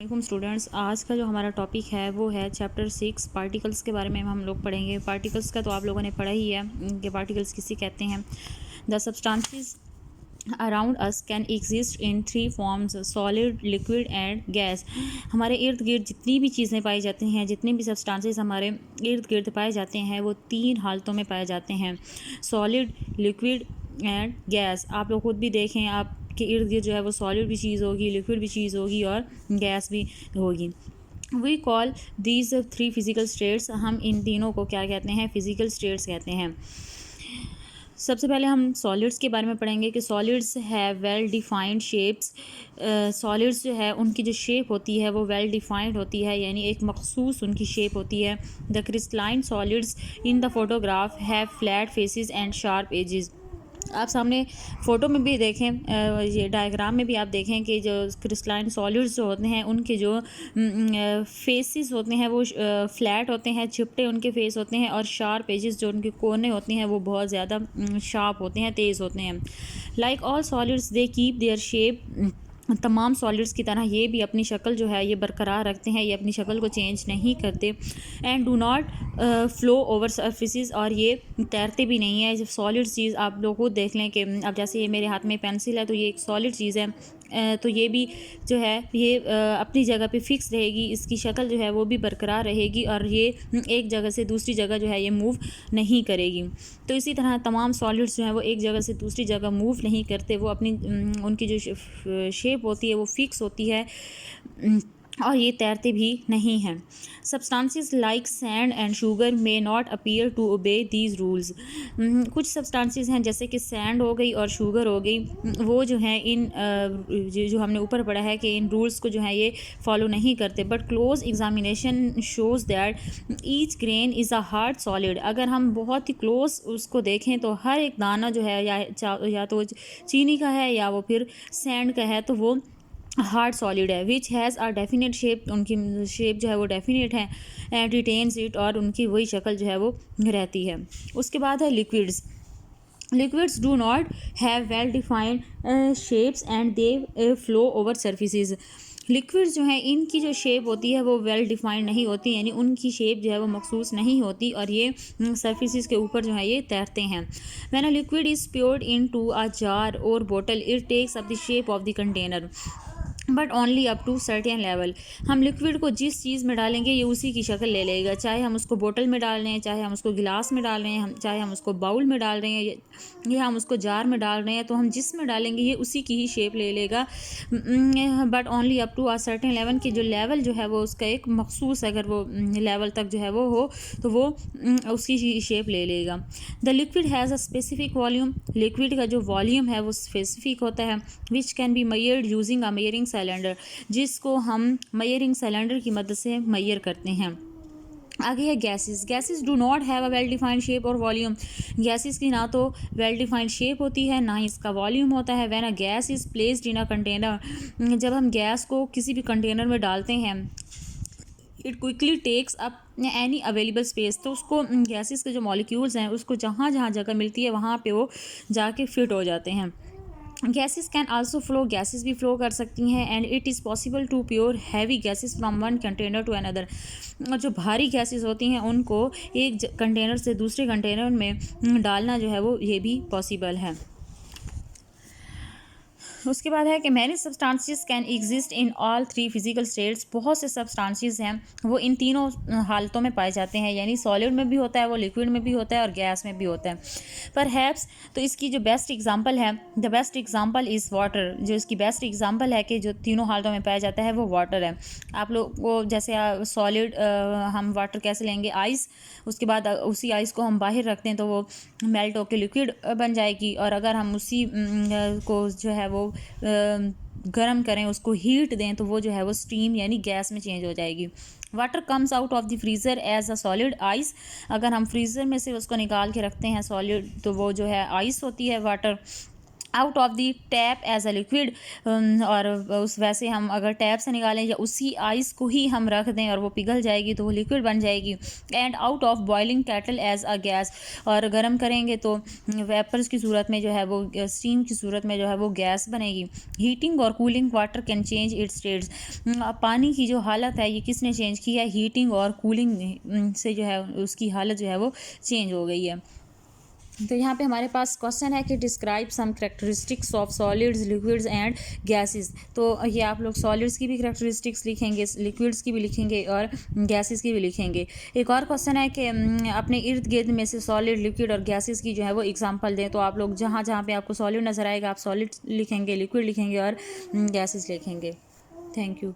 वालेकुम स्टूडेंट्स, आज का जो हमारा टॉपिक है वो है चैप्टर 6 पार्टिकल्स के बारे में हम लोग पढ़ेंगे। पार्टिकल्स का तो आप लोगों ने पढ़ा ही है कि पार्टिकल्स किसे कहते हैं। The substances around us can exist in 3 forms, solid, liquid and gas. हमारे इर्द गिर्द जितनी भी चीज़ें पाई जाती हैं, जितने भी सब्सटेंसेस हमारे इर्द गिर्द पाए जाते हैं, वो 3 हालतों में पाए जाते हैं, सॉलिड, लिक्विड एंड गैस। आप लोग खुद भी देखें, आपके इर्द गिर्द जो है वो सॉलिड भी चीज़ होगी, लिक्विड भी चीज़ होगी और गैस भी होगी। We call these 3 physical states. हम इन तीनों को क्या कहते हैं? फिजिकल स्टेट्स कहते हैं। सबसे पहले हम सॉलिड्स के बारे में पढ़ेंगे कि सॉलिड्स है वेल डिफाइंड शेप्स। सॉलिड्स जो है उनकी जो शेप होती है वो वेल डिफाइंड होती है, यानी एक मखसूस उनकी शेप होती है। The crystalline solids in the photograph have flat faces and sharp edges. आप सामने फ़ोटो में भी देखें, ये डायग्राम में भी आप देखें कि जो क्रिस्टलाइन सॉलिड्स जो होते हैं उनके जो फेसेस होते हैं वो फ्लैट होते हैं, चिपटे उनके फेस होते हैं, और शार्प एजेस जो उनके कोने होते हैं वो बहुत ज़्यादा शार्प होते हैं, तेज़ होते हैं। Like all solids they keep their shape. तमाम सॉलिड्स की तरह ये भी अपनी शक्ल जो है ये बरकरार रखते हैं, ये अपनी शक्ल को चेंज नहीं करते। And do not flow over surfaces, और ये तैरते भी नहीं है। जब सॉलिड चीज़ आप लोग खुद देख लें कि अब जैसे ये मेरे हाथ में पेंसिल है तो ये एक सॉलिड चीज़ है, तो ये भी जो है ये अपनी जगह पे फिक्स रहेगी, इसकी शक्ल जो है वो भी बरकरार रहेगी, और ये एक जगह से दूसरी जगह जो है ये मूव नहीं करेगी। तो इसी तरह तमाम सॉलिड्स जो हैं वो एक जगह से दूसरी जगह मूव नहीं करते, वो अपनी उनकी जो शेप होती है वो फिक्स होती है, और ये तैरते भी नहीं हैं। Substances like sand and sugar may not appear to obey these rules. कुछ सब्सटेंसेस हैं जैसे कि सैंड हो गई और शुगर हो गई, वो जो हैं इन जो हमने ऊपर पढ़ा है कि इन रूल्स को जो है ये फॉलो नहीं करते। But close examination shows that each grain is a hard solid. अगर हम बहुत ही क्लोज उसको देखें तो हर एक दाना जो है या तो चीनी का है या वो फिर सैंड का है, तो वो हार्ड सॉलिड है। Which has a definite shape, उनकी शेप जो है वो डेफिनेट है, एंड रिटेन्स इट, और उनकी वही शक्ल जो है वो रहती है। उसके बाद है liquids. Liquids do not have well defined shapes and they flow over surfaces. Liquids जो हैं इनकी जो शेप होती है वो वेल डिफाइंड नहीं होती, यानी उनकी शेप जो है वो मखसूस नहीं होती, और ये सर्फेसिस के ऊपर जो है ये तैरते हैं। When a liquid is poured into a jar और bottle it takes up the shape of the container, but only up to certain level. हम लिक्विड को जिस चीज़ में डालेंगे ये उसी की शक्ल ले लेगा, चाहे हम उसको बोतल में डाल रहे हैं, चाहे हम उसको गिलास में डाल रहे हैं, चाहे हम उसको बाउल में डाल रहे हैं, या हम उसको जार में डाल रहे हैं, तो हम जिस में डालेंगे ये उसी की ही शेप ले लेगा। But only up to a certain level की जो लेवल जो है वो उसका एक मखसूस, अगर वो लेवल तक जो है वो हो तो वो उसकी शेप ले लेगा। The liquid has a specific volume. Liquid का जो वॉल्यूम है वो स्पेसिफिक होता है, which can be मेयर्ड using a मेयरिंग cylinder, जिसको हम मेयरिंग सिलेंडर की मदद से मेयर करते हैं। आगे है gases. Gases do not have a well defined shape और वॉल्यूम। गैसेस की ना तो वेल डिफाइंड शेप होती है, ना ही इसका वॉल्यूम होता है। When a gas is placed in a container, जब हम गैस को किसी भी कंटेनर में डालते हैं, it quickly takes up any available space, तो उसको गैसेस के जो मॉलिक्यूल्स हैं उसको जहाँ जहाँ जगह मिलती है वहाँ पे वो जाके फिट हो जाते हैं। Gases can also flow, gases भी फ्लो कर सकती हैं, and it is possible to pour heavy gases from one container to another. और जो भारी गैसेस होती हैं उनको एक कंटेनर से दूसरे कंटेनर में डालना जो है वो ये भी पॉसिबल है। उसके बाद है कि many substances can exist in all 3 physical states. बहुत से सब्सटेंसेस हैं वो इन तीनों हालतों में पाए जाते हैं, यानी सॉलिड में भी होता है, वो लिक्विड में भी होता है, और गैस में भी होता है। पर हैप्स, तो इसकी जो बेस्ट एग्जांपल है, the best example is water. जो इसकी बेस्ट एग्जांपल है कि जो तीनों हालतों में पाया जाता है वो वाटर है। आप लोग को जैसे सॉलिड हम वाटर कैसे लेंगे? आइस, उसके बाद उसी आइस को हम बाहर रखते हैं तो वो मेल्ट होकर लिक्विड बन जाएगी, और अगर हम उसी को जो है वो गर्म करें, उसको हीट दें, तो वो जो है वो स्टीम यानी गैस में चेंज हो जाएगी। Water comes out of the freezer as a solid ice. अगर हम फ्रीज़र में से उसको निकाल के रखते हैं सॉलिड, तो वो जो है आइस होती है water. Out of the tap as a liquid, और उस वैसे हम अगर टैप से निकालें या उसी आइस को ही हम रख दें और वो पिघल जाएगी तो वो लिक्विड बन जाएगी। And out of boiling kettle as a gas, और गर्म करेंगे तो वेपर्स की सूरत में जो है वो, स्टीम की सूरत में जो है वो गैस बनेगी। हीटिंग और cooling water can change it's states, पानी की जो हालत है ये किसने चेंज की है, हीटिंग और कूलिंग से जो है उसकी हालत जो है वो चेंज हो गई है। तो यहाँ पे हमारे पास क्वेश्चन है कि describe some characteristics of solids, liquids and gases. तो ये आप लोग सॉलिड्स की भी करेक्टरिस्टिक्स लिखेंगे, लिक्विड्स की भी लिखेंगे और गैसेस की भी लिखेंगे। एक और क्वेश्चन है कि अपने इर्द गिर्द में से सॉलिड, लिक्विड और गैसेस की जो है वो एग्जांपल दें। तो आप लोग जहाँ जहाँ पे आपको सॉलिड नज़र आएगा आप सॉलिड लिखेंगे, लिक्विड लिखेंगे और गैसेस लिखेंगे। Thank you.